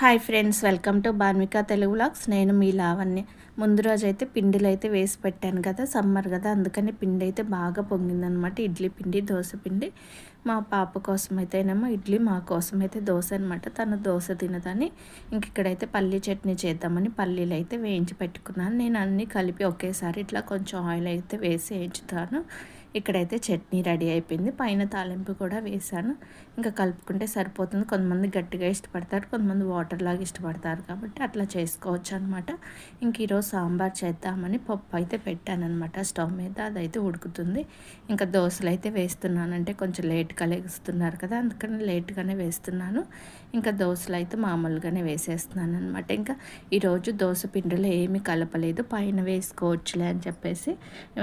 Hi friends, welcome to Banvika Telugu vlogs. నేను మీ లావణ్య. ముందు రోజు అయితే పిండిలు అయితే వేసి పెట్టాను కదా, సమ్మర్ కదా, అందుకని పిండి అయితే బాగా పొంగిందనమాట. ఇడ్లీ పిండి, దోశ పిండి. మా పాప కోసం అయితేనేమో ఇడ్లీ, మా కోసం అయితే దోశ అనమాట. తను దోశ తినదని ఇంక ఇక్కడైతే పల్లీ చట్నీ చేద్దామని పల్లీలు అయితే వేయించి పెట్టుకున్నాను. నేను అన్నీ కలిపి ఒకేసారి ఇట్లా కొంచెం ఆయిల్ అయితే వేసి వేయించుతాను. ఇక్కడైతే చట్నీ రెడీ అయిపోయింది. పైన తాలింపు కూడా వేసాను. ఇంకా కలుపుకుంటే సరిపోతుంది. కొంతమంది గట్టిగా ఇష్టపడతారు, కొంతమంది వాటర్ లాగా ఇష్టపడతారు, కాబట్టి అట్లా చేసుకోవచ్చు అనమాట. ఇంక ఈరోజు సాంబార్ చేద్దామని పప్పు అయితే పెట్టానమాట స్టవ్ మీద. అదైతే ఉడుకుతుంది. ఇంకా దోశలు అయితే వేస్తున్నాను. అంటే కొంచెం లేట్గా లేస్తున్నారు కదా, అందుకని లేట్గానే వేస్తున్నాను. ఇంకా దోశలు అయితే మామూలుగానే వేసేస్తున్నాను అనమాట. ఇంకా ఈరోజు దోశ పిండిలో ఏమీ కలపలేదు, పైన వేసుకోవచ్చులే అని చెప్పేసి.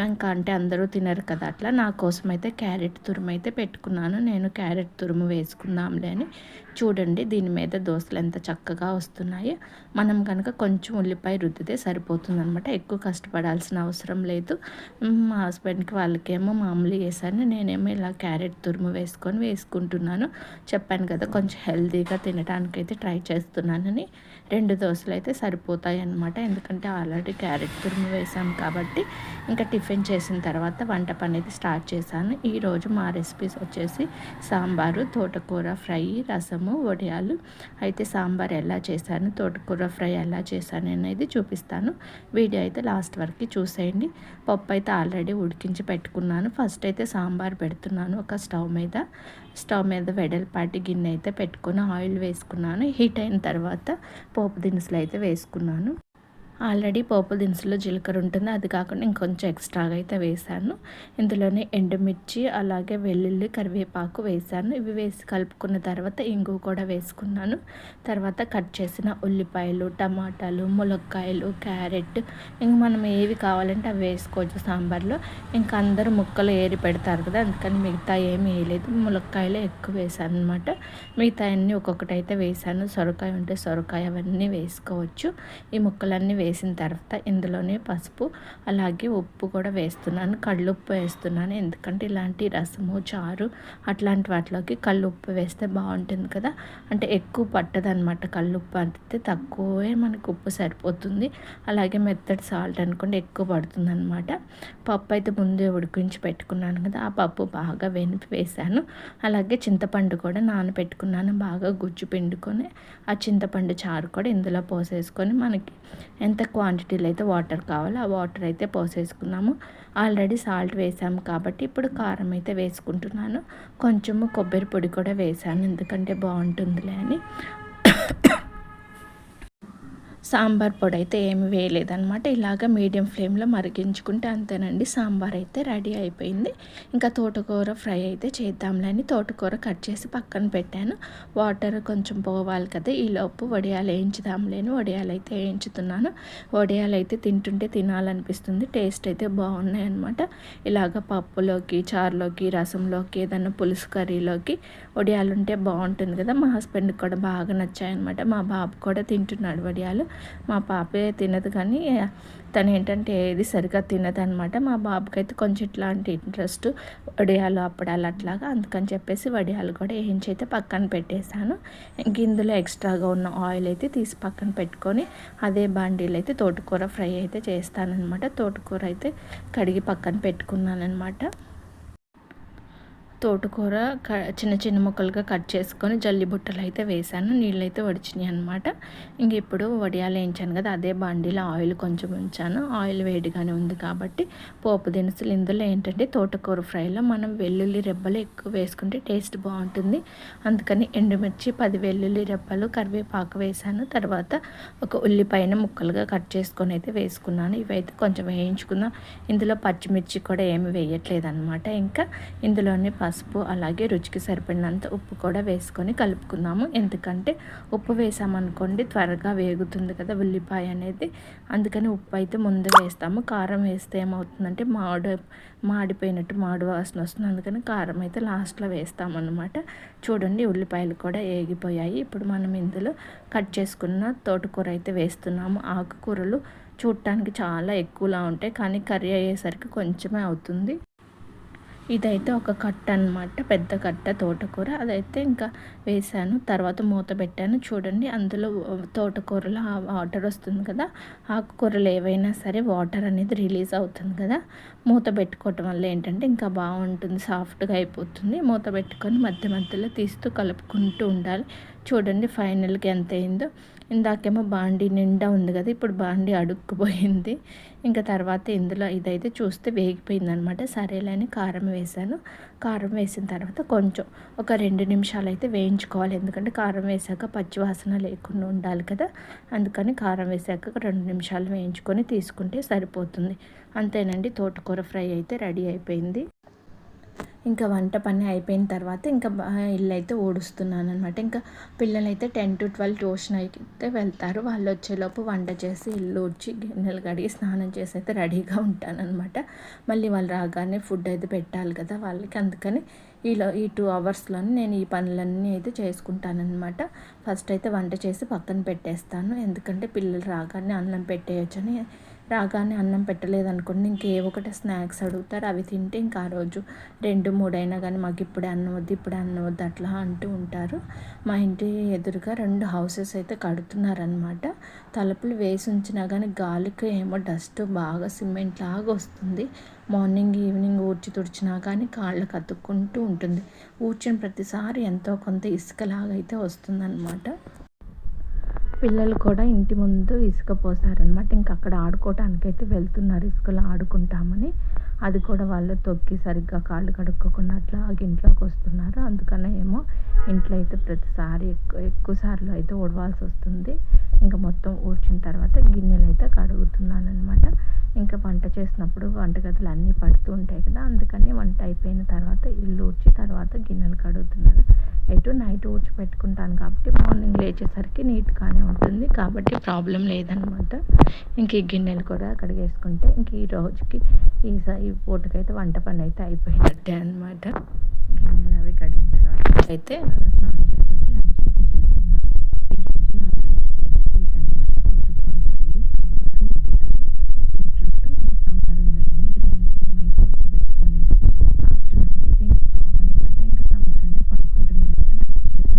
ఇంకా అంటే అందరూ తినరు కదా, అట్లా నా కోసం అయితే క్యారెట్ తురుము అయితే పెట్టుకున్నాను. నేను క్యారెట్ తురుము వేసుకుందాంలే అని. చూడండి దీని మీద దోశలు ఎంత చక్కగా వస్తున్నాయి. మనం కనుక కొంచెం ఉల్లిపాయ రుద్దితే సరిపోతుంది అనమాట. ఎక్కువ కష్టపడాల్సిన అవసరం లేదు. మా హస్బెండ్కి వాళ్ళకేమో మామూలు వేసాను, నేనేమో ఇలా క్యారెట్ తురుము వేసుకుంటున్నాను. చెప్పాను కదా, కొంచెం హెల్తీగా తినడానికైతే ట్రై చేస్తున్నానని. 2 దోశలు అయితే సరిపోతాయి అన్నమాట. ఎందుకంటే ఆల్రెడీ క్యారెట్ తురుము వేసాం కాబట్టి. ఇంకా టిఫిన్ చేసిన తర్వాత వంట పని అయితే స్టార్ట్ చేశాను. ఈరోజు మా రెసిపీస్ వచ్చేసి సాంబారు, తోటకూర ఫ్రై, రసము, వడియాలు. అయితే సాంబార్ ఎలా చేశాను, తోటకూర ఫ్రై ఎలా చేశాను అనేది చూపిస్తాను. వీడియో అయితే లాస్ట్ వరకు చూసేయండి. పప్పు అయితే ఆల్రెడీ ఉడికించి పెట్టుకున్నాను. ఫస్ట్ అయితే సాంబార్ పెడుతున్నాను ఒక స్టవ్ మీద వెడల్పాటి గిన్నె అయితే పెట్టుకొని ఆయిల్ వేసుకున్నాను. హీట్ అయిన తర్వాత పోపు దినుసులు అయితే వేసుకున్నాను. ఆల్రెడీ పోపు దినుసులో జీలకర్ర ఉంటుంది, అది కాకుండా ఇంకొంచెం ఎక్స్ట్రాగా అయితే వేసాను. ఇందులోనే ఎండుమిర్చి, అలాగే వెల్లుల్లి, కరివేపాకు వేసాను. ఇవి వేసి కలుపుకున్న తర్వాత ఇంగు కూడా వేసుకున్నాను. తర్వాత కట్ చేసిన ఉల్లిపాయలు, టమాటాలు, ములక్కాయలు, క్యారెట్, ఇంక మనం ఏవి కావాలంటే అవి వేసుకోవచ్చు సాంబార్లో. ఇంకా అందరూ ముక్కలు ఏరి పెడతారు కదా, అందుకని మిగతా ఏమీ వేయలేదు. ములక్కాయలు ఎక్కువ వేసాను అనమాట. మిగతా అన్నీ ఒక్కొక్కటి అయితే వేసాను. సొరకాయ ఉంటే సొరకాయ, అవన్నీ వేసుకోవచ్చు. ఈ ముక్కలన్నీ వేసిన తర్వాత ఇందులోనే పసుపు, అలాగే ఉప్పు కూడా వేస్తున్నాను. కళ్ళుప్పు వేస్తున్నాను, ఎందుకంటే ఇలాంటి రసము, చారు అట్లాంటి వాటిలోకి కళ్ళుప్పు వేస్తే బాగుంటుంది కదా. అంటే ఎక్కువ పట్టదనమాట. కళ్ళుప్పు అంటే తక్కువే మనకు ఉప్పు సరిపోతుంది. అలాగే మెత్తడి సాల్ట్ అనుకోండి ఎక్కువ పడుతుంది అనమాట. పప్పు అయితే ముందే ఉడికించి పెట్టుకున్నాను కదా, ఆ పప్పు బాగా వెనిపి వేసాను. అలాగే చింతపండు కూడా నానబెట్టుకున్నాను, బాగా గుజ్జు పిండుకొని. ఆ చింతపండు చారు కూడా ఇందులో పోసేసుకొని మనకి ఎంత క్వాంటిటీలో అయితే వాటర్ కావాలో ఆ వాటర్ అయితే పోసేసుకున్నాము. ఆల్రెడీ సాల్ట్ వేసాము కాబట్టి ఇప్పుడు కారం అయితే వేసుకుంటున్నాను. కొంచెము కొబ్బరి పొడి కూడా వేసాను, ఎందుకంటే బాగుంటుందిలే అని. సాంబార్ పొడి అయితే ఏమి వేయలేదన్నమాట. ఇలాగ మీడియం ఫ్లేమ్లో మరిగించుకుంటే అంతేనండి, సాంబార్ అయితే రెడీ అయిపోయింది. ఇంకా తోటకూర ఫ్రై అయితే చేద్దాంలే అని తోటకూర కట్ చేసి పక్కన పెట్టాను. వాటర్ కొంచెం పోవాలి కదా, ఈలోపు వడియాలు వేయించుదాంలేని వడియాలు అయితే వేయించుతున్నాను. వడియాలు అయితే తింటుంటే తినాలనిపిస్తుంది, టేస్ట్ అయితే బాగున్నాయి అనమాట. ఇలాగ పప్పులోకి, చారులోకి, రసంలోకి, ఏదన్నా పులుసు కర్రీలోకి వడియాలు ఉంటే బాగుంటుంది కదా. మా హస్బెండ్కి కూడా బాగా నచ్చాయన్నమాట. మా బాబు కూడా తింటున్నాడు వడియాలు. మా పాపే తినదు, కానీ తను ఏంటంటే ఏది సరిగ్గా తినదనమాట. మా బాబుకి అయితే కొంచెం ఇట్లాంటి ఇంట్రెస్ట్, వడియాలు, అప్పడాలు అట్లాగా. అందుకని చెప్పేసి వడియాలు కూడా వేయించి అయితే పక్కన పెట్టేశాను. ఇంక ఇందులో ఎక్స్ట్రాగా ఉన్న ఆయిల్ అయితే తీసి పక్కన పెట్టుకొని అదే బాండీలో అయితే తోటకూర ఫ్రై అయితే చేస్తానన్నమాట. తోటకూర అయితే కడిగి పక్కన పెట్టుకున్నానమాట. తోటకూర చిన్న చిన్న ముక్కలుగా కట్ చేసుకొని జల్లి బుట్టలు అయితే వేసాను. నీళ్ళు అయితే వడిచినాయి అనమాట. ఇంక ఇప్పుడు వడియాలు వేయించాను కదా, అదే బండిలో ఆయిల్ కొంచెం ఉంచాను. ఆయిల్ వేడిగానే ఉంది కాబట్టి పోపు దినుసులు. ఇందులో ఏంటంటే తోటకూర ఫ్రైలో మనం వెల్లుల్లి రెబ్బలు ఎక్కువ వేసుకుంటే టేస్ట్ బాగుంటుంది. అందుకని ఎండుమిర్చి 10 వెల్లుల్లి రెబ్బలు, కరివేపాకు వేసాను. తర్వాత ఒక ఉల్లిపాయన ముక్కలుగా కట్ చేసుకొని అయితే వేసుకున్నాను. ఇవైతే కొంచెం వేయించుకుందాం. ఇందులో పచ్చిమిర్చి కూడా ఏమి వేయట్లేదు అనమాట. ఇంకా ఇందులోనే పసుపు, అలాగే రుచికి సరిపడినంత ఉప్పు కూడా వేసుకొని కలుపుకుందాము. ఎందుకంటే ఉప్పు వేసామనుకోండి త్వరగా వేగుతుంది కదా ఉల్లిపాయ అనేది, అందుకని ఉప్పు అయితే ముందు వేస్తాము. కారం వేస్తే ఏమవుతుందంటే మాడిపోయినట్టు మాడు వాసన వస్తుంది, అందుకని కారం అయితే లాస్ట్లో వేస్తామన్నమాట. చూడండి ఉల్లిపాయలు కూడా వేగిపోయాయి. ఇప్పుడు మనం ఇందులో కట్ చేసుకున్న తోటకూర అయితే వేస్తున్నాము. ఆకుకూరలు చూడటానికి చాలా ఎక్కువలా ఉంటాయి, కానీ కర్రీ అయ్యేసరికి కొంచెమే అవుతుంది. ఇదైతే ఒక కట్ట అనమాట, పెద్ద కట్ట తోటకూర. అదైతే ఇంకా వేసాను, తర్వాత మూత పెట్టాను. చూడండి అందులో తోటకూరలో ఆ వాటర్ వస్తుంది కదా, ఆకుకూరలు ఏవైనా సరే వాటర్ అనేది రిలీజ్ అవుతుంది కదా. మూత పెట్టుకోవటం వల్ల ఏంటంటే ఇంకా బాగుంటుంది, సాఫ్ట్గా అయిపోతుంది. మూత పెట్టుకొని మధ్య మధ్యలో తీస్తూ కలుపుకుంటూ ఉండాలి. చూడండి ఫైనల్గా ఎంత అయిందో. ఇందాకేమో బాండీ నిండా ఉంది కదా, ఇప్పుడు బాండీ అడుక్కుపోయింది. ఇంకా తర్వాత ఇందులో ఇదైతే చూస్తే వేగిపోయింది అనమాట. సరేలేని కారం వేసాను. కారం వేసిన తర్వాత కొంచెం ఒక 2 నిమిషాలు అయితే వేయించుకోవాలి, ఎందుకంటే కారం వేసాక పచ్చివాసన లేకుండా ఉండాలి కదా. అందుకని కారం వేసాక 2 నిమిషాలు వేయించుకొని తీసుకుంటే సరిపోతుంది. అంతేనండి, తోటకూర ఫ్రై అయితే రెడీ అయిపోయింది. ఇంకా వంట పని అయిపోయిన తర్వాత ఇంకా ఇల్లు అయితే ఊడుస్తున్నాను అనమాట. ఇంకా పిల్లలైతే 10 to 12 ట్యూషన్ అయితే వెళ్తారు. వాళ్ళు వచ్చేలోపు వంట చేసి ఇల్లు ఊడ్చి గిన్నెలు కడిగి స్నానం చేసి అయితే రెడీగా ఉంటానన్నమాట. మళ్ళీ వాళ్ళు రాగానే ఫుడ్ అయితే పెట్టాలి కదా వాళ్ళకి. అందుకని ఈ 2 అవర్స్లోనే నేను ఈ పనులన్నీ అయితే చేసుకుంటానన్నమాట. ఫస్ట్ అయితే వంట చేసి పక్కన పెట్టేస్తాను, ఎందుకంటే పిల్లలు రాగానే అన్నం పెట్టేయచ్చని. రాగానే అన్నం పెట్టలేదనుకోండి ఇంకే ఒకటి స్నాక్స్ అడుగుతారు, అవి తింటే ఇంకా ఆ రోజు 2, 3 అయినా కానీ మాకు ఇప్పుడే అన్నం వద్దు, ఇప్పుడే అన్నం వద్దు అట్లా అంటూ ఉంటారు. మా ఇంటి ఎదురుగా 2 హౌసెస్ అయితే కడుతున్నారనమాట. తలుపులు వేసి ఉంచినా కానీ గాలికి ఏమో డస్ట్ బాగా సిమెంట్ లాగా వస్తుంది. మార్నింగ్ ఈవినింగ్ ఊడ్చి తుడిచినా కానీ కాళ్ళకు అతుక్కుంటూ ఉంటుంది. ఊడ్చిన ప్రతిసారి ఎంతో కొంత ఇసుకలాగా అయితే వస్తుందన్నమాట. పిల్లలు కూడా ఇంటి ముందు ఇసుక పోసారనమాట. ఇంక అక్కడ ఆడుకోవటానికైతే వెళ్తున్నారు, ఇసుకలో ఆడుకుంటామని. అది కూడా వాళ్ళు తొక్కి సరిగ్గా కాళ్ళు కడుక్కోకుండా అట్లా ఇంట్లోకి వస్తున్నారు. అందుకనే ఏమో ఇంట్లో అయితే ప్రతిసారి ఎక్కువ సార్లు అయితే ఊడవాల్సి వస్తుంది. ఇంకా మొత్తం ఊడ్చిన తర్వాత గిన్నెలు అయితే కడుగుతున్నాను అనమాట. ఇంకా వంట చేసినప్పుడు వంటగదులు అన్నీ పడుతూ ఉంటాయి కదా, అందుకని వంట అయిపోయిన తర్వాత ఇల్లు ఊడ్చి తర్వాత గిన్నెలు కడుగుతున్నాను. ఎటు నైట్ ఊడ్చి పెట్టుకుంటాను కాబట్టి మార్నింగ్ లేచేసరికి నీట్గానే ఉంటుంది, కాబట్టి ప్రాబ్లం లేదనమాట. ఇంక ఈ గిన్నెలు కూడా కడిగేసుకుంటే ఇంక ఈ రోజుకి ఈ పూటకైతే వంట పని అయితే అయిపోయినట్టే అనమాట. గిన్నెలు అవి కడిగిన తర్వాత అయితే స్నానం చేసి లంచ్ అయితే చేస్తున్నాను. ఈరోజు నా లంచ్ ఇదనమాట, తోటకూర ఫ్రై, సాంబారు, వడియాలు, బీట్రూట్ సాంబార్ ఉండాలని గ్రైన్స్ ఏమైతే ఉడకబెట్టుకోలేదు. ఆఫ్టర్నూన్ అయితే ఇంకా కామన్ కదా, ఇంకా సమ్మర్ అంటే పడుకోవడం అయితే లంచ్ చేసి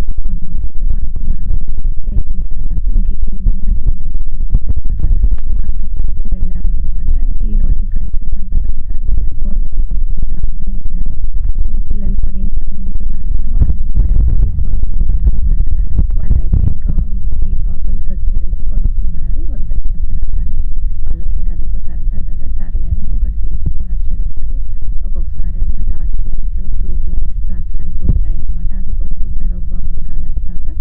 అయితే పడుకున్నాను. లేచిన తర్వాత ఇంక ఈవినింగ్ టీ తాగిన తర్వాత మార్కెట్కి అయితే వెళ్ళామన్నమాట. ఈరోజు ఇక్కడైతే సంత పెడతారు కదా, కూరగాయలు తీసుకుంటామని వెళ్ళాము. ఇంకా పిల్లలు కూడా ఇంట్లోనే ఉంటున్నారు కదా, వాళ్ళని కూడా అయితే తీసుకొని వెళ్ళామన్నమాట. వాళ్ళైతే ఇంకా ఈ బబుల్స్ వచ్చేదైతే కొనుక్కున్నారు, వద్దని చెప్పినా కానీ వాళ్ళకి ఇంకా అదొక సరదా కదా, సర్లే అని ఒకటి తీసుకున్నారు చెరొకటి. ఒక్కొక్కసారి ఏమో టార్చ్ లైట్లు, ట్యూబ్ లైట్స్ అట్లాంటివి ఉంటాయి అన్నమాట, అవి కొనుక్కుంటారు, బొమ్మకాయలు అట్లాగా.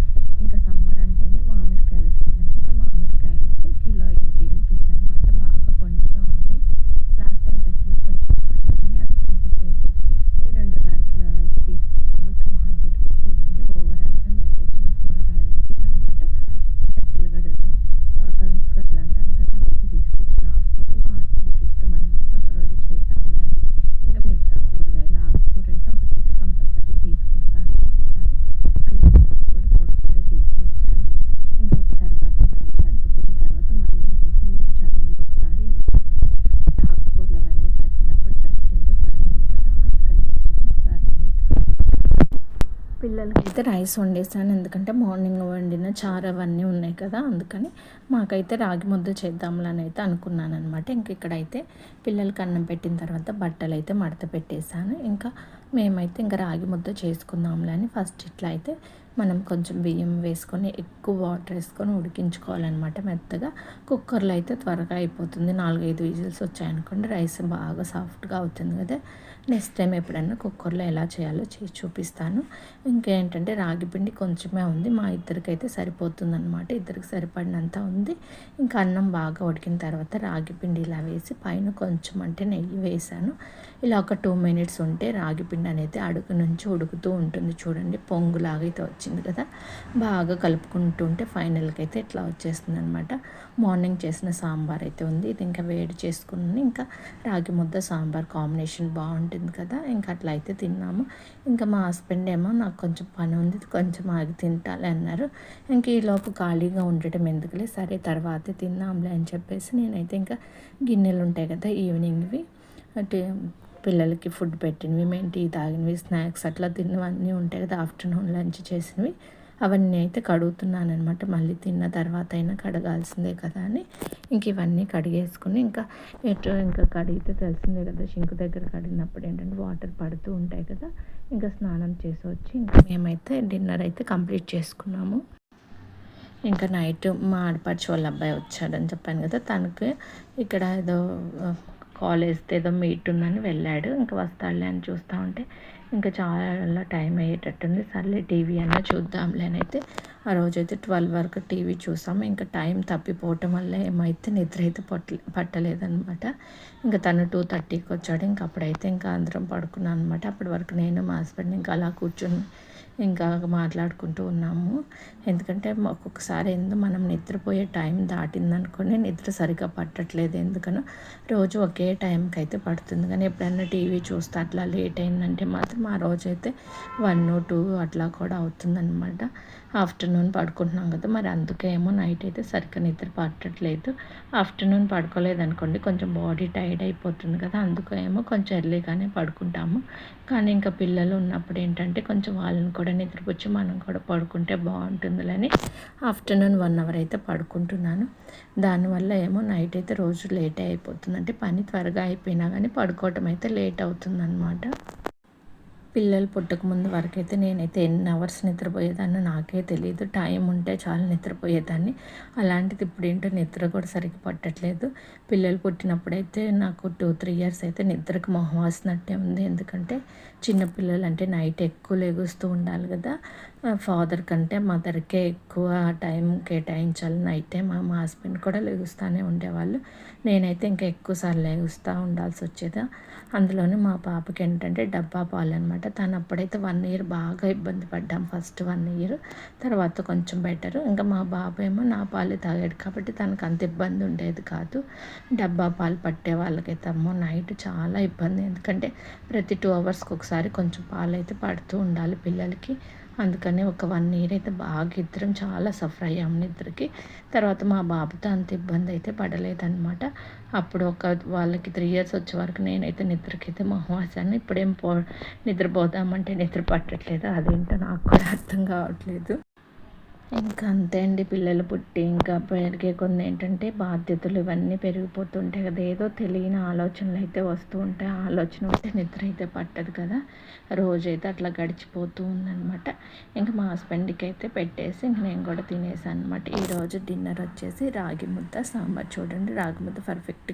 ఇంకా సమ్మర్ అంటేనే మామిడికాయల సీజన్ కదా, మామిడికాయలు అయితే కిలో 80 రూపీస్ అనమాట. బాగా పండుగా ఉన్నాయి. లాస్ట్ టైం తెచ్చిన కొంచెం బాగానే ఉన్నాయి, అందుకని చెప్పేసి 2.5 కిలోలు అయితే తీసుకొచ్చాము 200కి. చూడండి ఓవరాల్గా మేము తెచ్చిన కూరగాయలు ఇవన్నమాట. ఇంకా చిలగడ గన్స్ గడ్డలు అంటాం కదా, అవైతే తీసుకొచ్చిన హాఫ్ కేజీ. మా హస్బెండ్కి ఇష్టం అనమాట, ఒకరోజు చేద్దాంలే అని. ఇంకా మిగతా కూరగాయలు ఆకుకూర అయితే ఒకటైతే కంపల్సరీ తీసుకొస్తాను ఒకసారి. మళ్ళీ ఈరోజు కూడా తోటకూర తీసుకొచ్చాను. ఇంకా తర్వాత అవి సర్దుకున్న తర్వాత మళ్ళీ ఇంకైతే ఊడ్చాను ఇల్లు ఒకసారి, ఎందుకంటే ఈ ఆకుకూరలు అవన్నీ సర్దినప్పుడు డస్ట్ అయితే పడుతుంది కదా, అందుకని చెప్పేసి ఒకసారి నీట్గా. పిల్లలకి అయితే రైస్ వండేసాను, ఎందుకంటే మార్నింగ్ వండిన చారు అవన్నీ ఉన్నాయి కదా, అందుకని మాకైతే రాగి ముద్ద చేద్దాంలని అయితే అనుకున్నాను అనమాట. ఇంక ఇక్కడైతే పిల్లలకి అన్నం పెట్టిన తర్వాత బట్టలు అయితే మడత పెట్టేశాను. ఇంకా మేమైతే ఇంకా రాగి ముద్ద చేసుకుందాంలే అని ఫస్ట్ ఇట్లా అయితే మనం కొంచెం బియ్యం వేసుకొని ఎక్కువ వాటర్ వేసుకొని ఉడికించుకోవాలన్నమాట మెత్తగా. కుక్కర్లో అయితే త్వరగా అయిపోతుంది, 4-5 విజిల్స్ వచ్చాయనుకోండి రైస్ బాగా సాఫ్ట్గా అవుతుంది కదా. నెక్స్ట్ టైం ఎప్పుడైనా కుక్కర్లో ఎలా చేయాలో చేసి చూపిస్తాను. ఇంకేంటంటే రాగి పిండి కొంచెమే ఉంది, మా ఇద్దరికైతే సరిపోతుందన్నమాట, ఇద్దరికి సరిపడినంత ఉంది. ఇంకా అన్నం బాగా ఉడికిన తర్వాత రాగి పిండి ఇలా వేసి పైన కొంచెం అంటే నెయ్యి వేసాను. ఇలా ఒక 2 మినిట్స్ ఉంటే రాగి పిండి అనేది అడుగు నుంచి ఉడుకుతూ ఉంటుంది. చూడండి పొంగులాగా అయితే వచ్చింది కదా, బాగా కలుపుకుంటూ ఉంటే ఫైనల్కి అయితే ఇట్లా వచ్చేస్తుంది అనమాట. మార్నింగ్ చేసిన సాంబార్ అయితే ఉంది, ఇది ఇంకా వేడి చేసుకుని ఇంకా రాగి ముద్ద సాంబార్ కాంబినేషన్ బాగుంటుంది కదా, ఇంకా అట్లా అయితే తిన్నాము. ఇంకా మా హస్బెండ్ ఏమో నాకు కొంచెం పని ఉంది, కొంచెం ఆగి తింటాలి అన్నారు. ఇంక ఈలోపు ఖాళీగా ఉండటం ఎందుకులే, సరే తర్వాతే తిన్నాంలే అని చెప్పేసి నేనైతే ఇంకా గిన్నెలు ఉంటాయి కదా ఈవినింగ్వి, అంటే పిల్లలకి ఫుడ్ పెట్టినవి, మేము టీ తాగినవి, స్నాక్స్ అట్లా తిన్నవన్నీ ఉంటాయి కదా, ఆఫ్టర్నూన్ లంచ్ చేసినవి అవన్నీ అయితే కడుగుతున్నాను అనమాట. మళ్ళీ తిన్న తర్వాత అయినా కడగాల్సిందే కదా అని ఇంక ఇవన్నీ కడిగేసుకుని ఇంకా కడిగితే తెలిసిందే కదా, షింక్ దగ్గర కడిగినప్పుడు ఏంటంటే వాటర్ పడుతూ ఉంటాయి కదా. ఇంకా స్నానం చేసి వచ్చి ఇంకా మేమైతే డిన్నర్ అయితే కంప్లీట్ చేసుకున్నాము. ఇంకా నైట్ మా ఆడపడుచు వాళ్ళ అబ్బాయి వచ్చాడని చెప్పాను కదా, తనకి ఇక్కడ ఏదో కాలేజ్ది ఏదో మీట్ ఉందని వెళ్ళాడు. ఇంకా వస్తాడులే అని చూస్తూ ఉంటే ఇంకా చాలా టైం అయ్యేటట్టుంది. సర్లే టీవీ అన్నా చూద్దాంలే అని అయితే ఆ రోజైతే 12 వరకు టీవీ చూసాము. ఇంకా టైం తప్పిపోవటం వల్ల ఏమైతే నిద్ర అయితే పట్టలేదనమాట. ఇంకా తను 2:30కి వచ్చాడు. ఇంక అప్పుడైతే ఇంకా అందరం పడుకున్నాను అనమాట. అప్పటి వరకు నేను మా హస్బెండ్ ఇంకా అలా కూర్చొని ఇంకా మాట్లాడుకుంటూ ఉన్నాము. ఎందుకంటే ఒక్కొక్కసారి మనం నిద్రపోయే టైం దాటిందనుకోని నిద్ర సరిగ్గా పట్టట్లేదు. ఎందుకనో రోజు ఒకే టైంకి అయితే పడుతుంది, కానీ ఎప్పుడైనా టీవీ చూస్తే అట్లా లేట్ అయిందంటే మాత్రం ఆ రోజైతే 1, 2 అట్లా కూడా అవుతుందన్నమాట. ఆఫ్టర్నూన్ పడుకుంటున్నాం కదా, మరి అందుకే ఏమో నైట్ అయితే సరిగ్గా నిద్ర పట్టట్లేదు. ఆఫ్టర్నూన్ పడుకోలేదనుకోండి కొంచెం బాడీ టైర్డ్ అయిపోతుంది కదా, అందుకు ఏమో కొంచెం ఎర్లీగానే పడుకుంటాము. కానీ ఇంకా పిల్లలు ఉన్నప్పుడు ఏంటంటే కొంచెం వాళ్ళని కూడా నిద్రపుచ్చి మనం కూడా పడుకుంటే బాగుంటుందిలని ఆఫ్టర్నూన్ 1 అవర్ అయితే పడుకుంటున్నాను. దానివల్ల ఏమో నైట్ అయితే రోజు లేటే అయిపోతుంది. అంటే పని త్వరగా అయిపోయినా కానీ పడుకోవటం అయితే లేట్ అవుతుందన్నమాట. పిల్లలు పుట్టకముందు వరకైతే నేనైతే ఎన్ని అవర్స్ నిద్రపోయేదాన్నో నాకే తెలియదు. టైం ఉంటే చాలు నిద్రపోయేదాన్ని. అలాంటిది ఇప్పుడు ఏంటో నిద్ర కూడా సరిగ్గా పట్టట్లేదు. పిల్లలు పుట్టినప్పుడైతే నాకు 2-3 ఇయర్స్ అయితే నిద్రకు మొహం వాసినట్టే ఉంది. ఎందుకంటే చిన్నపిల్లలు అంటే నైట్ ఎక్కువ లెగుస్తూ ఉండాలి కదా. ఫాదర్ కంటే మదర్కే ఎక్కువ టైం కేటాయించాలి నైట్ టైం. మా హస్బెండ్ కూడా లెగుస్తూనే ఉండేవాళ్ళు. నేనైతే ఇంకా ఎక్కువసార్లు లెగుస్తూ ఉండాల్సి వచ్చేది. అందులోనే మా పాపకి ఏంటంటే డబ్బా పాలు అనమాట. తను అప్పుడైతే 1 ఇయర్ బాగా ఇబ్బంది పడ్డాం. ఫస్ట్ 1 ఇయర్, తర్వాత కొంచెం బెటర్. ఇంకా మా బాబు ఏమో నా పాలు తాగాడు కాబట్టి తనకు అంత ఇబ్బంది ఉండేది కాదు. డబ్బా పాలు పట్టే వాళ్ళకైతే అమ్మో నైట్ చాలా ఇబ్బంది. ఎందుకంటే ప్రతి 2 అవర్స్కి ఒకసారి కొంచెం పాలు అయితే పడుతూ ఉండాలి పిల్లలకి. అందుకని ఒక 1 ఇయర్ అయితే బాగా ఇద్దరం చాలా సఫర్ అయ్యాము నిద్రకి. తర్వాత మా బాబుతో అంత ఇబ్బంది అయితే పడలేదన్నమాట. అప్పుడు వాళ్ళకి 3 ఇయర్స్ వచ్చే వరకు నేనైతే నిద్రకైతే మొహం వేసాను. ఇప్పుడేం నిద్రపోదామంటే నిద్ర పట్టట్లేదు. అదేంటో నాకు కూడా అర్థం కావట్లేదు. ఇంకా అంతే అండి, పిల్లలు పుట్టి ఇంకా పెరిగే కొన్ని ఏంటంటే బాధ్యతలు ఇవన్నీ పెరిగిపోతుంటాయి కదా, ఏదో తెలియని ఆలోచనలు అయితే వస్తూ ఉంటాయి. ఆలోచన ఉంటే నిద్ర అయితే పట్టదు కదా. రోజైతే అట్లా గడిచిపోతూ ఉందన్నమాట. ఇంకా మా హస్బెండ్కి అయితే పెట్టేసి ఇంక నేను కూడా తినేసాను అనమాట. ఈరోజు డిన్నర్ వచ్చేసి రాగి ముద్ద సాంబార్. చూడండి రాగి ముద్ద పర్ఫెక్ట్గా